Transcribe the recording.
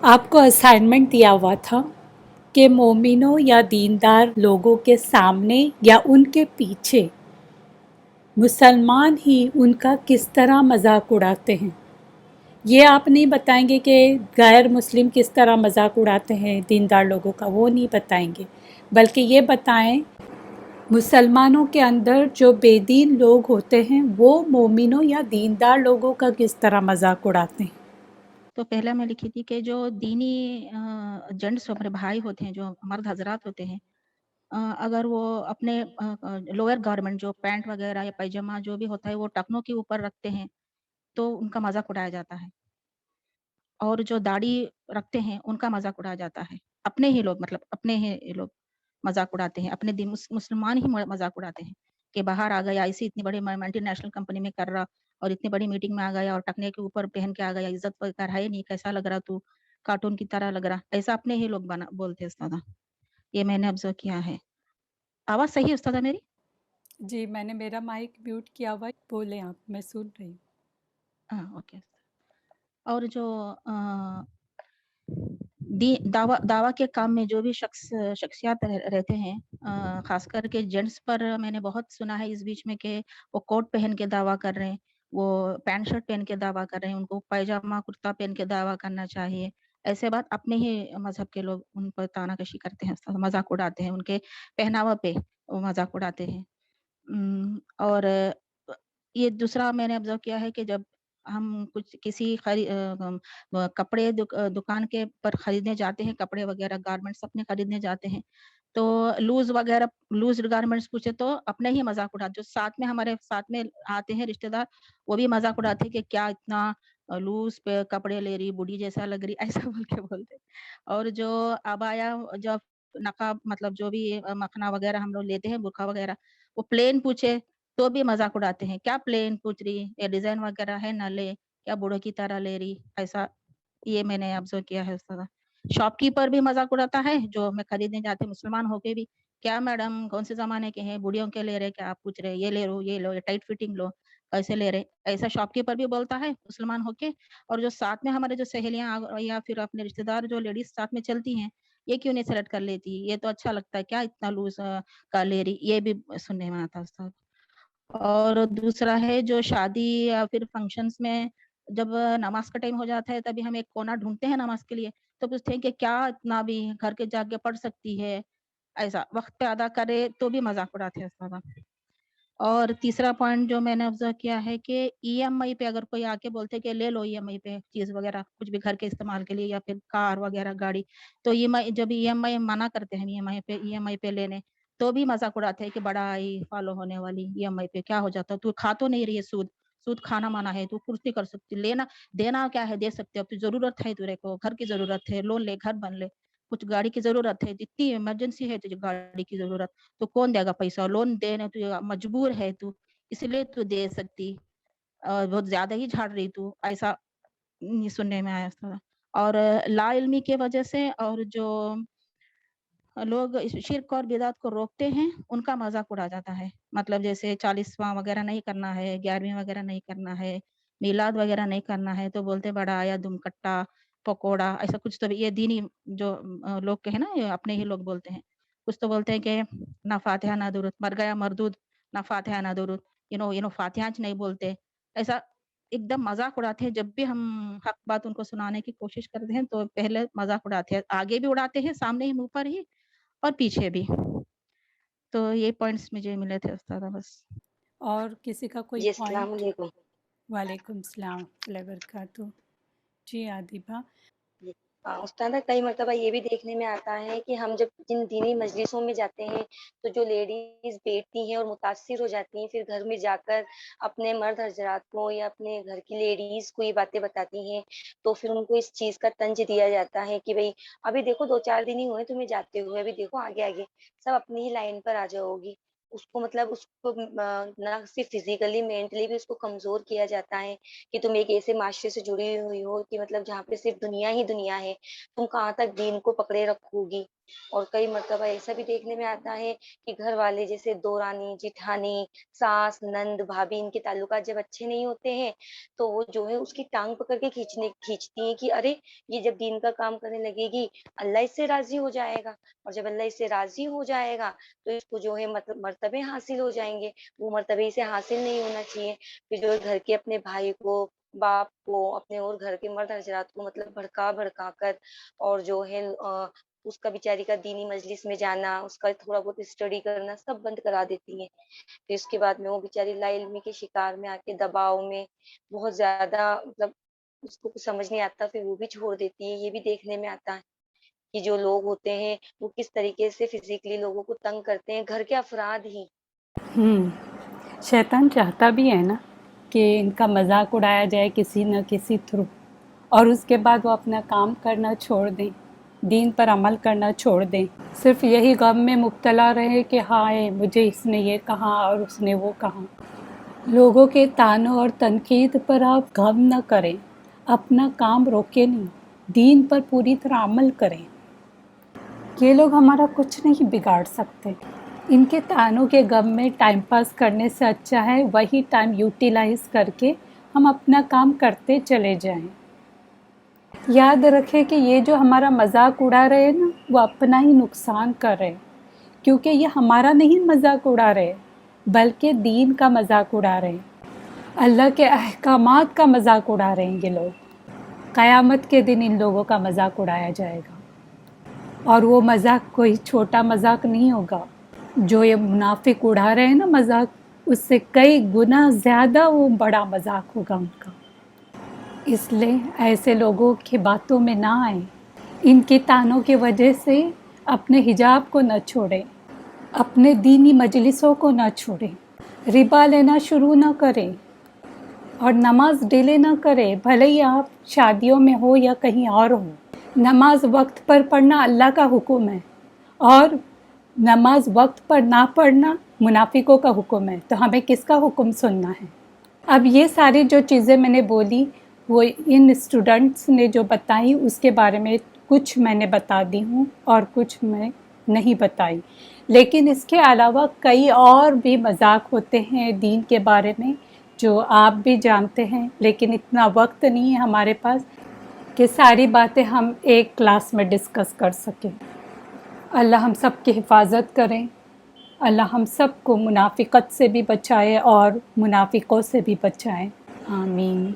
आपको असाइनमेंट दिया हुआ था कि मोमिनों या दीनदार लोगों के सामने या उनके पीछे मुसलमान ही उनका किस तरह मजाक उड़ाते हैं। ये आप नहीं बताएंगे कि गैर मुस्लिम किस तरह मजाक उड़ाते हैं दीनदार लोगों का, वो नहीं बताएंगे, बल्कि ये बताएं मुसलमानों के अंदर जो बेदीन लोग होते हैं वो मोमिनों या दीनदार लोगों का किस तरह मजाक उड़ाते हैं। तो पहले मैं लिखी थी कि जो दीनी जेंट्स हमारे भाई होते हैं, जो मर्द हजरात होते हैं, अगर वो अपने लोअर गारमेंट जो पैंट वगैरह या पैजामा जो भी होता है वो टखनों के ऊपर रखते हैं तो उनका मजाक उड़ाया जाता है। और जो दाढ़ी रखते हैं उनका मजाक उड़ाया जाता है। अपने ही लोग, मतलब अपने ही लोग मजाक उड़ाते हैं, अपने मुसलमान ही मजाक उड़ाते हैं कि बाहर आ गया, ऐसी इतनी बड़ी मल्टीनेशनल कंपनी में कर रहा और इतनी बड़ी मीटिंग में आ गया और टकने के ऊपर पहन के आ गया, इज्जत कर है नहीं, कैसा लग रहा तू, कार्टून की तरह लग रहा, ऐसा अपने ही लोग बना बोलते हैं उस्तादा। ये मैंने ऑब्जर्व किया है। आवाज सही है उस्तादा मेरी? जी, मैंने मेरा माइक म्यूट किया हुआ है, बोले आप, मैं सुन रही हूँ। हाँ, ओके। और जो दावा दावा के काम में जो भी शख्सियत रहते हैं, खास करके जेंट्स पर मैंने बहुत सुना है इस बीच में कि वो कोट पहन के दावा कर रहे हैं, वो पैंट शर्ट पहन के दावा कर रहे हैं, उनको पैजामा कुर्ता पहन के दावा करना चाहिए। ऐसे बात अपने ही मजहब के लोग उन पर तानाकशी करते हैं, मजाक उड़ाते हैं, उनके पहनावा पे वो मजाक उड़ाते हैं। और ये दूसरा मैंने ऑब्जर्व किया है कि जब हम कुछ किसी कपड़े दुकान के पर खरीदने जाते हैं, कपड़े वगैरह गारमेंट्स अपने खरीदने जाते हैं, तो लूज गारमेंट्स पूछे तो अपने ही मजाक उड़ाते, जो साथ में हमारे साथ में आते हैं रिश्तेदार, वो भी मजाक उड़ाते हैं कि क्या इतना लूज पे कपड़े ले रही, बूढ़ी जैसा लग रही, ऐसा बोल के बोलते। और जो अबाया, जब नकाब, मतलब जो भी मखना वगैरह हम लोग लेते हैं, बुरखा वगैरह, वो प्लेन पूछे तो भी मजाक उड़ाते हैं, क्या प्लेन पूछ रही, ये डिजाइन वगैरह है ना ले, क्या बूढ़ों की तरह ले रही, ऐसा। ये मैंने ऑब्जर्व किया है उस्ताद। शॉपकीपर भी मजाक उड़ाता है, जो हमें खरीदने जाते हैं मुसलमान होके भी, क्या मैडम कौन से जमाने के हैं, बूढ़ियों के ले रहे, क्या आप पूछ रहे, ये ले लो, ये लो, ये टाइट फिटिंग लो, कैसे ले रहे, ऐसा शॉपकीपर भी बोलता है मुसलमान होके। और जो साथ में हमारे जो सहेलियां या फिर अपने रिश्तेदार जो लेडीज साथ में चलती हैं, ये क्यों नहीं सेलेक्ट कर लेती, ये तो अच्छा लगता है, क्या इतना लूज का ले रही, ये भी सुनने में आता है उस्ताद। और दूसरा है जो शादी या फिर फंक्शंस में जब नमाज का टाइम हो जाता है, तभी हम एक कोना ढूंढते हैं नमाज के लिए, तो पूछते हैं कि क्या इतना भी घर के जाके पढ़ सकती है, ऐसा वक्त पे अदा करे तो भी मजाक उड़ाते हैं सारा। और तीसरा पॉइंट जो मैंने ऑब्जर्व किया है कि ईएमआई पे अगर कोई आके बोलते हैं कि ले लो ईएमआई पे चीज वगैरह, कुछ भी घर के इस्तेमाल के लिए या फिर कार वगैरह गाड़ी, तो ईएमआई, जब ईएमआई मना करते हैं ईएमआई पे लेने, तो भी मजाक उड़ाते हैं कि बड़ा आई फॉलो होने वाली ईएमआई पे क्या हो जाता है, तू खा तो नहीं रही है सूद, सूद खाना माना है, तू कुछ नहीं कर सकती, लेना देना क्या है, दे सकते हो, अब तू जरूरत है, तेरे को घर की जरूरत है, लोन ले, घर बन ले, कुछ गाड़ी की जरूरत है, इतनी इमरजेंसी है तुझे गाड़ी की जरूरत, तो कौन देगा पैसा, लोन देने तू मजबूर है तू, इसलिए तू दे सकती, और बहुत ज्यादा ही झाड़ रही तू, ऐसा सुनने में आया था। और ला इल्मी की वजह से और जो लोग इस शिर्क और बिदात को रोकते हैं, उनका मजाक उड़ा जाता है, मतलब जैसे 40वां वगैरह नहीं करना है, 11वीं वगैरह नहीं करना है, मीलाद वगैरह नहीं करना है, तो बोलते बड़ा आया दुम कट्टा पकोड़ा, ऐसा कुछ, तो ये दीनी जो लोग के है ना, ये अपने ही लोग बोलते हैं, कुछ तो बोलते हैं कि ना फातिहा ना दुरूद, मर गया मरदूद, ना फातिहा ना दुरूद, फातिहा नहीं बोलते, ऐसा एकदम मजाक उड़ाते हैं। जब भी हम हक बात उनको सुनाने की कोशिश करते हैं तो पहले मजाक उड़ाते हैं, आगे भी उड़ाते हैं, सामने ही, मुंह पर ही, और पीछे भी। तो ये पॉइंट्स मुझे मिले थे उस्ताद बस। और किसी का कोई जी, अस्सलाम पॉइंट? वालेकुम। वालेकुम सलाम वबरकातुहू। जी आदिबा। जी। उस्तादा कई मर्तबा ये भी देखने में आता है कि हम जब जिन दीनी मजलिसों में जाते हैं, तो जो लेडीज़ बैठती हैं और मुतासिर हो जाती हैं, फिर घर में जाकर अपने मर्द हज़रात को या अपने घर की लेडीज़ को ये बातें बताती हैं, तो फिर उनको इस चीज़ का तंज दिया जाता है कि भई अभी देखो 2-4 दिन ही हुए तुम्हें जाते हुए, अभी देखो आगे-आगे सब अपनी ही लाइन पर आ जाओगी। उसको मतलब उसको ना सिर्फ़ फ़िज़िकली, मेंटली भी उसको कमज़ोर किया जाता है कि तुम एक ऐसे माशरे से जुड़ी हुई हो कि मतलब जहाँ पे सिर्फ दुनिया ही दुनिया है, तुम कहाँ तक दीन को पकड़े रखोगी। اور कई मर्तबा ऐसा भी देखने में आता है कि घर वाले जैसे दौरानी, जिठानी, सास, नंद, भाभी इनके ताल्लुकात जब अच्छे नहीं होते हैं, तो वो जो है उसकी टाँग पकड़ के खींचती हैं कि अरे! ये जब दीन का काम करने लगेगी, अल्लाह इससे राज़ी हो जाएगा और जब अल्लाह इससे राज़ी हो जाएगा, तो इसको जो है मर्तबे हासिल हो जाएँगे। वो मर्तबे इसे हासिल नहीं होना चाहिए। फिर जो है घर के अपने भाई को, बाप को, अपने और घर के मर्द हज़रात को मतलब भड़का-भड़का कर और जो है उसका बेचारी का दीनी मजलिस में जाना, उसका थोड़ा बहुत स्टडी करना सब बंद करा देती हैं। फिर उसके बाद में वो बेचारी लाइल्मी के शिकार में आके दबाव में बहुत ज़्यादा मतलब उसको कुछ समझ नहीं आता, फिर वो भी छोड़ देती है। ये भी देखने में आता है कि जो लोग होते हैं, वो किस तरीके से फिज़िकली लोगों को तंग करते हैं, घर के अफ़राद ही। शैतान चाहता भी है ना कि इनका मजाक उड़ाया जाए किसी न किसी थ्रू, और उसके बाद वो अपना काम करना छोड़ दें, दीन पर अमल करना छोड़ दें, सिर्फ यही गम में मुब्तला रहे कि हाय मुझे इसने ये कहा और उसने वो कहा। लोगों के तानों और तनकीद पर आप गम न करें, अपना काम रोके नहीं, दीन पर पूरी तरह अमल करें। ये लोग हमारा कुछ नहीं बिगाड़ सकते। इनके तानों के गम में टाइम पास करने से अच्छा है वही टाइम यूटिलाइज करके हम अपना काम करते चले जाएं। याद रखें कि ये जो हमारा मजाक उड़ा रहे हैं ना, वो अपना ही नुकसान कर रहे हैं, क्योंकि ये हमारा नहीं मजाक उड़ा रहे बल्कि दीन का मजाक उड़ा रहे हैं, अल्लाह के अहकामात का मजाक उड़ा रहे हैं ये लोग। क़यामत के दिन इन लोगों का मजाक उड़ाया जाएगा, और वो मजाक कोई छोटा मजाक नहीं होगा। जो ये मुनाफिक उड़ा रहे हैं ना मजाक, उससे कई गुना ज़्यादा वो बड़ा मजाक होगा उनका। इसलिए ऐसे लोगों की बातों में ना आए, इनके तानों की वजह से अपने हिजाब को न छोड़ें, अपने दीनी मजलिसों को न छोड़ें, रिबा लेना शुरू न करें और नमाज डिले न करें, भले ही आप शादियों में हो या कहीं और हो। नमाज वक्त पर पढ़ना अल्लाह का हुक्म है, और नमाज वक्त पर ना पढ़ना मुनाफिकों का हुक्म है, तो हमें किसका हुक्म सुनना है? अब ये सारी जो चीज़ें मैंने बोली वो इन स्टूडेंट्स ने जो बताई उसके बारे में कुछ मैंने बता दी हूँ और कुछ मैं नहीं बताई, लेकिन इसके अलावा कई और भी मजाक होते हैं दीन के बारे में जो आप भी जानते हैं, लेकिन इतना वक्त नहीं है हमारे पास कि सारी बातें हम एक क्लास में डिस्कस कर सकें। अल्लाह हम सब की हिफाजत करें, अल्लाह हम सब को मुनाफिकत से भी बचाए और मुनाफिकों से भी बचाए। आमीन।